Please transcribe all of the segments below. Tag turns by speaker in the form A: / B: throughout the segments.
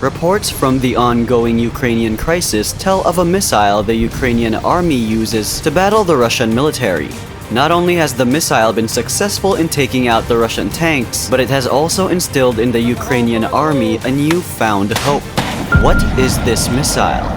A: Reports from the ongoing Ukrainian crisis tell of a missile the Ukrainian army uses to battle the Russian military. Not only has the missile been successful in taking out the Russian tanks, but it has also instilled in the Ukrainian army a newfound hope. What is this missile?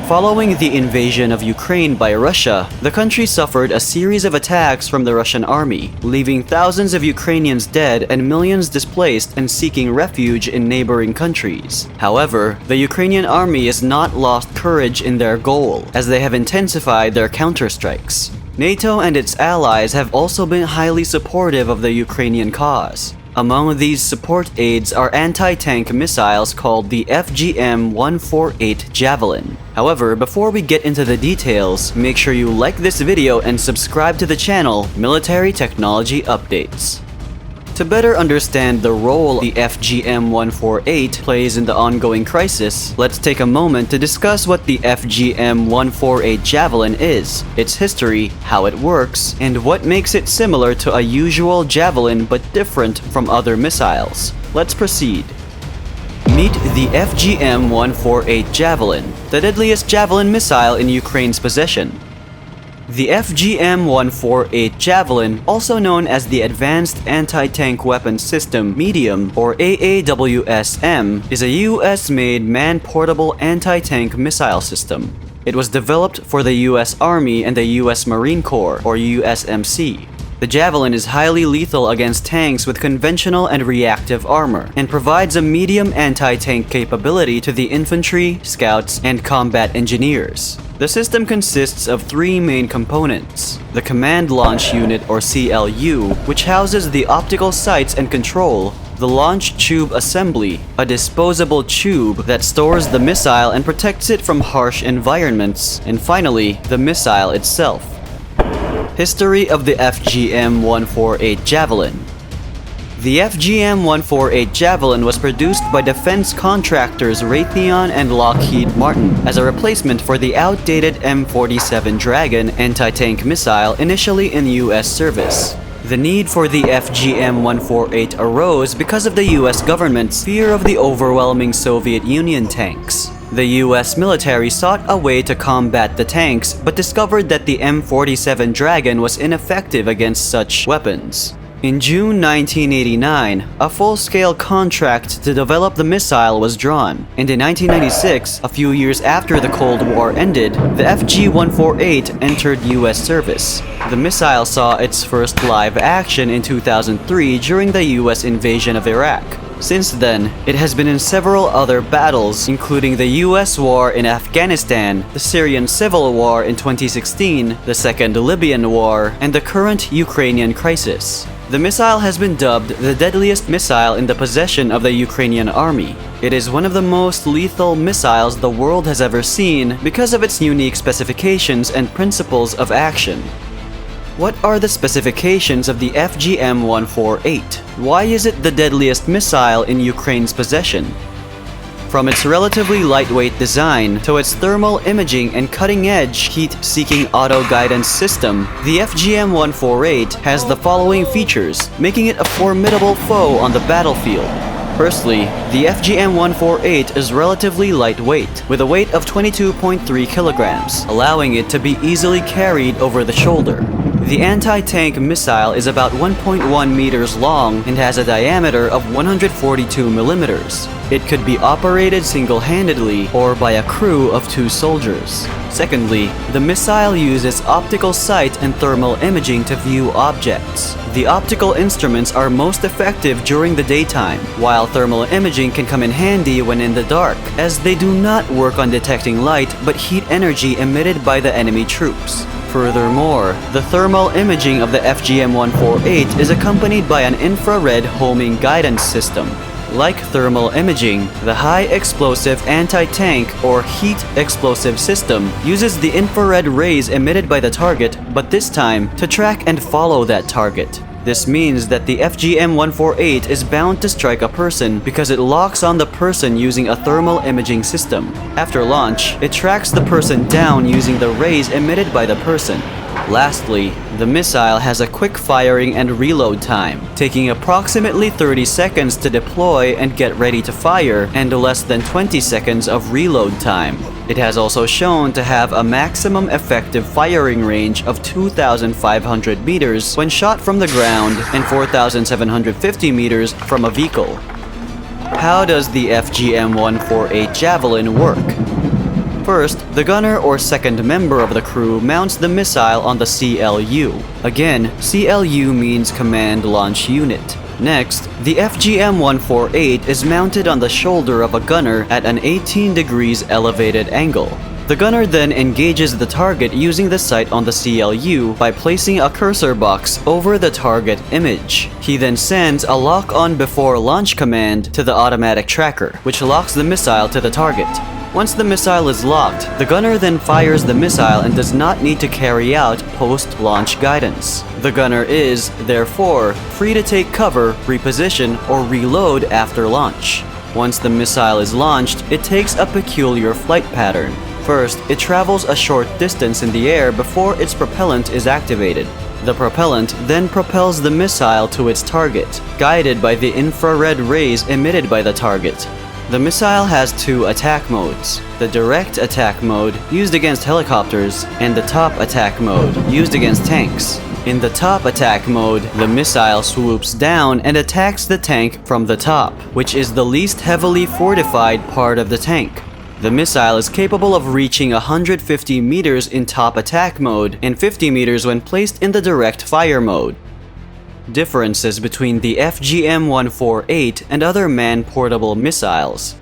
A: Following the invasion of Ukraine by Russia, the country suffered a series of attacks from the Russian army, leaving thousands of Ukrainians dead and millions displaced and seeking refuge in neighboring countries. However, the Ukrainian army has not lost courage in their goal, as they have intensified their counterstrikes. NATO and its allies have also been highly supportive of the Ukrainian cause. Among these support aids are anti-tank missiles called the FGM-148 Javelin. However, before we get into the details, make sure you like this video and subscribe to the channel Military Technology Updates. To better understand the role the FGM-148 plays in the ongoing crisis, let's take a moment to discuss what the FGM-148 Javelin is, its history, how it works, and what makes it similar to a usual Javelin but different from other missiles. Let's proceed. Meet the FGM-148 Javelin, the deadliest Javelin missile in Ukraine's possession. The FGM-148 Javelin, also known as the Advanced Anti-Tank Weapons System Medium or AAWSM, is a US-made man-portable anti-tank missile system. It was developed for the US Army and the US Marine Corps or USMC. The Javelin is highly lethal against tanks with conventional and reactive armor, and provides a medium anti-tank capability to the infantry, scouts, and combat engineers. The system consists of three main components: the Command Launch Unit or CLU, which houses the optical sights and control, the Launch Tube Assembly, a disposable tube that stores the missile and protects it from harsh environments, and finally, the missile itself. History of the FGM-148 Javelin. The FGM-148 Javelin was produced by defense contractors Raytheon and Lockheed Martin as a replacement for the outdated M47 Dragon anti-tank missile initially in US service. The need for the FGM-148 arose because of the US government's fear of the overwhelming Soviet Union tanks. The US military sought a way to combat the tanks, but discovered that the M47 Dragon was ineffective against such weapons. In June 1989, a full-scale contract to develop the missile was drawn, and in 1996, a few years after the Cold War ended, the FG-148 entered US service. The missile saw its first live action in 2003 during the US invasion of Iraq. Since then, it has been in several other battles, including the US war in Afghanistan, the Syrian Civil War in 2016, the Second Libyan War, and the current Ukrainian crisis. The missile has been dubbed the deadliest missile in the possession of the Ukrainian army. It is one of the most lethal missiles the world has ever seen because of its unique specifications and principles of action. What are the specifications of the FGM-148? Why is it the deadliest missile in Ukraine's possession? From its relatively lightweight design to its thermal imaging and cutting-edge heat-seeking auto-guidance system, the FGM-148 has the following features, making it a formidable foe on the battlefield. Firstly, the FGM-148 is relatively lightweight, with a weight of 22.3 kilograms, allowing it to be easily carried over the shoulder. The anti-tank missile is about 1.1 meters long and has a diameter of 142 millimeters. It could be operated single-handedly or by a crew of 2 soldiers. Secondly, the missile uses optical sight and thermal imaging to view objects. The optical instruments are most effective during the daytime, while thermal imaging can come in handy when in the dark, as they do not work on detecting light but heat energy emitted by the enemy troops. Furthermore, the thermal imaging of the FGM-148 is accompanied by an infrared homing guidance system. Like thermal imaging, the high-explosive anti-tank or heat-explosive system uses the infrared rays emitted by the target, but this time to track and follow that target. This means that the FGM-148 is bound to strike a person because it locks on the person using a thermal imaging system. After launch, it tracks the person down using the rays emitted by the person. Lastly, the missile has a quick firing and reload time, taking approximately 30 seconds to deploy and get ready to fire, and less than 20 seconds of reload time. It has also shown to have a maximum effective firing range of 2,500 meters when shot from the ground and 4,750 meters from a vehicle. How does the FGM-148 Javelin work? First, the gunner or second member of the crew mounts the missile on the CLU. Again, CLU means Command Launch Unit. Next, the FGM-148 is mounted on the shoulder of a gunner at an 18 degrees elevated angle. The gunner then engages the target using the sight on the CLU by placing a cursor box over the target image. He then sends a lock-on before launch command to the automatic tracker, which locks the missile to the target. Once the missile is locked, the gunner then fires the missile and does not need to carry out post-launch guidance. The gunner is, therefore, free to take cover, reposition, or reload after launch. Once the missile is launched, it takes a peculiar flight pattern. First, it travels a short distance in the air before its propellant is activated. The propellant then propels the missile to its target, guided by the infrared rays emitted by the target. The missile has two attack modes: the direct attack mode, used against helicopters, and the top attack mode, used against tanks. In the top attack mode, the missile swoops down and attacks the tank from the top, which is the least heavily fortified part of the tank. The missile is capable of reaching 150 meters in top attack mode and 50 meters when placed in the direct fire mode. Differences between the FGM-148 and other man-portable missiles.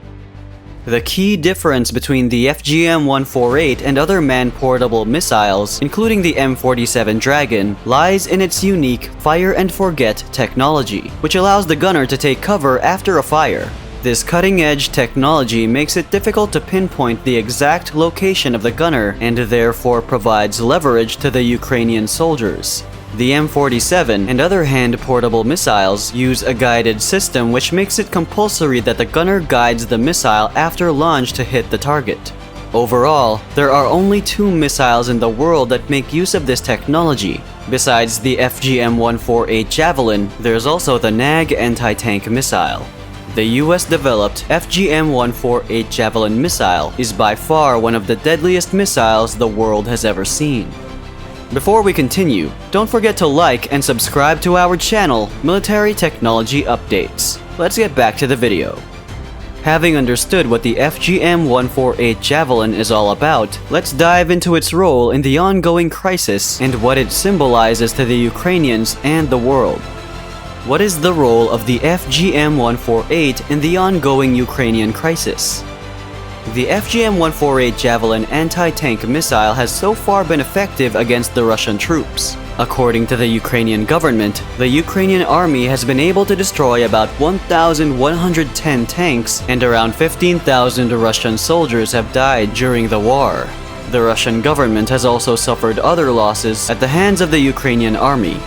A: The key difference between the FGM-148 and other man-portable missiles, including the M47 Dragon, lies in its unique fire-and-forget technology, which allows the gunner to take cover after a fire. This cutting-edge technology makes it difficult to pinpoint the exact location of the gunner and therefore provides leverage to the Ukrainian soldiers. The M47 and other hand-portable missiles use a guided system which makes it compulsory that the gunner guides the missile after launch to hit the target. Overall, there are only 2 missiles in the world that make use of this technology. Besides the FGM-148 Javelin, there's also the NAG anti-tank missile. The US-developed FGM-148 Javelin missile is by far one of the deadliest missiles the world has ever seen. Before we continue, don't forget to like and subscribe to our channel, Military Technology Updates. Let's get back to the video. Having understood what the FGM-148 Javelin is all about, let's dive into its role in the ongoing crisis and what it symbolizes to the Ukrainians and the world. What is the role of the FGM-148 in the ongoing Ukrainian crisis? The FGM-148 Javelin anti-tank missile has so far been effective against the Russian troops. According to the Ukrainian government, the Ukrainian army has been able to destroy about 1,110 tanks and around 15,000 Russian soldiers have died during the war. The Russian government has also suffered other losses at the hands of the Ukrainian army.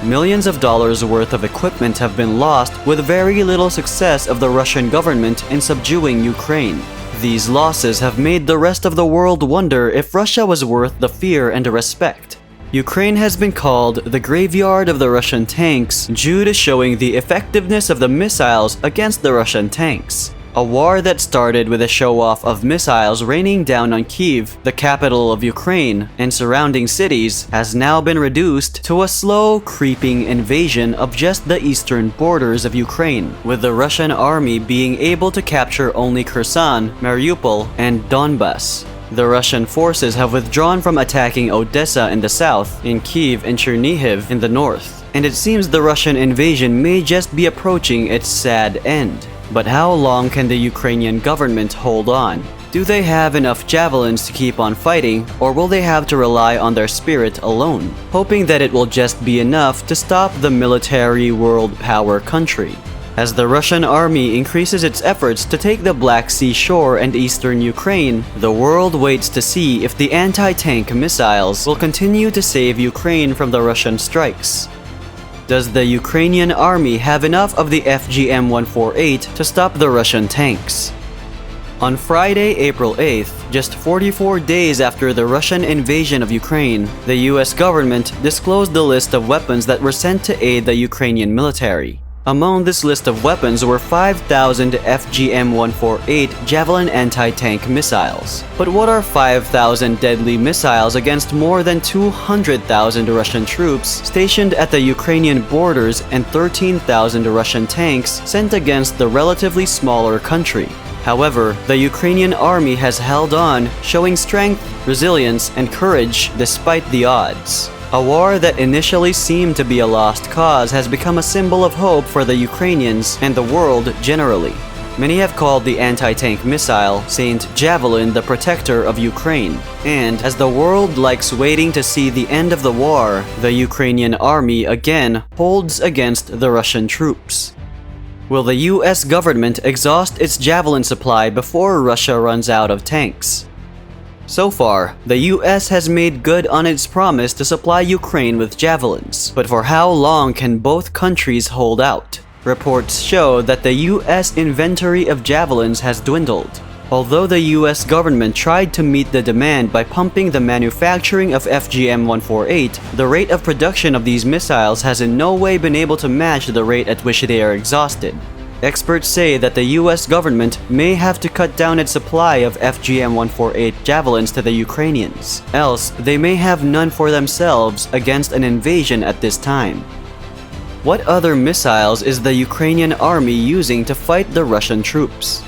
A: Millions of dollars worth of equipment have been lost with very little success of the Russian government in subduing Ukraine. These losses have made the rest of the world wonder if Russia was worth the fear and respect. Ukraine has been called the graveyard of the Russian tanks due to showing the effectiveness of the missiles against the Russian tanks. A war that started with a show-off of missiles raining down on Kyiv, the capital of Ukraine, and surrounding cities, has now been reduced to a slow, creeping invasion of just the eastern borders of Ukraine, with the Russian army being able to capture only Kherson, Mariupol, and Donbas. The Russian forces have withdrawn from attacking Odessa in the south, in Kyiv and Chernihiv in the north, and it seems the Russian invasion may just be approaching its sad end. But how long can the Ukrainian government hold on? Do they have enough javelins to keep on fighting, or will they have to rely on their spirit alone, hoping that it will just be enough to stop the military world power country? As the Russian army increases its efforts to take the Black Sea shore and eastern Ukraine, the world waits to see if the anti-tank missiles will continue to save Ukraine from the Russian strikes. Does the Ukrainian army have enough of the FGM-148 to stop the Russian tanks? On Friday, April 8th, just 44 days after the Russian invasion of Ukraine, the US government disclosed the list of weapons that were sent to aid the Ukrainian military. Among this list of weapons were 5,000 FGM-148 Javelin anti-tank missiles. But what are 5,000 deadly missiles against more than 200,000 Russian troops stationed at the Ukrainian borders and 13,000 Russian tanks sent against the relatively smaller country? However, the Ukrainian army has held on, showing strength, resilience, and courage despite the odds. A war that initially seemed to be a lost cause has become a symbol of hope for the Ukrainians and the world generally. Many have called the anti-tank missile Saint Javelin the protector of Ukraine. And as the world likes waiting to see the end of the war, the Ukrainian army again holds against the Russian troops. Will the US government exhaust its Javelin supply before Russia runs out of tanks? So far, the US has made good on its promise to supply Ukraine with Javelins, but for how long can both countries hold out? Reports show that the US inventory of Javelins has dwindled. Although the US government tried to meet the demand by pumping the manufacturing of FGM-148, the rate of production of these missiles has in no way been able to match the rate at which they are exhausted. Experts say that the US government may have to cut down its supply of FGM-148 Javelins to the Ukrainians, else they may have none for themselves against an invasion at this time. What other missiles is the Ukrainian army using to fight the Russian troops?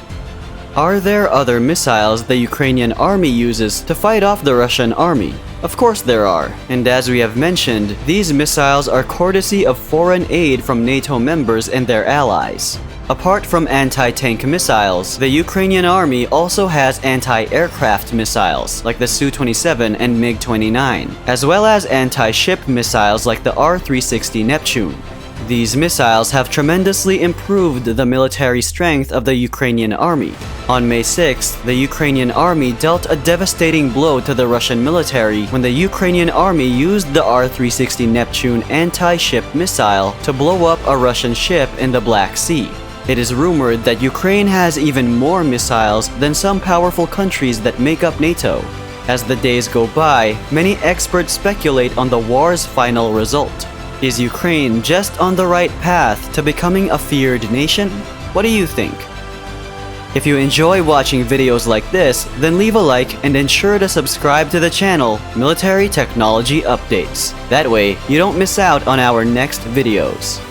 A: Are there other missiles the Ukrainian army uses to fight off the Russian army? Of course there are, and as we have mentioned, these missiles are courtesy of foreign aid from NATO members and their allies. Apart from anti-tank missiles, the Ukrainian army also has anti-aircraft missiles like the Su-27 and MiG-29, as well as anti-ship missiles like the R-360 Neptune. These missiles have tremendously improved the military strength of the Ukrainian army. On May 6th, the Ukrainian army dealt a devastating blow to the Russian military when the Ukrainian army used the R-360 Neptune anti-ship missile to blow up a Russian ship in the Black Sea. It is rumored that Ukraine has even more missiles than some powerful countries that make up NATO. As the days go by, many experts speculate on the war's final result. Is Ukraine just on the right path to becoming a feared nation? What do you think? If you enjoy watching videos like this, then leave a like and ensure to subscribe to the channel Military Technology Updates. That way, you don't miss out on our next videos.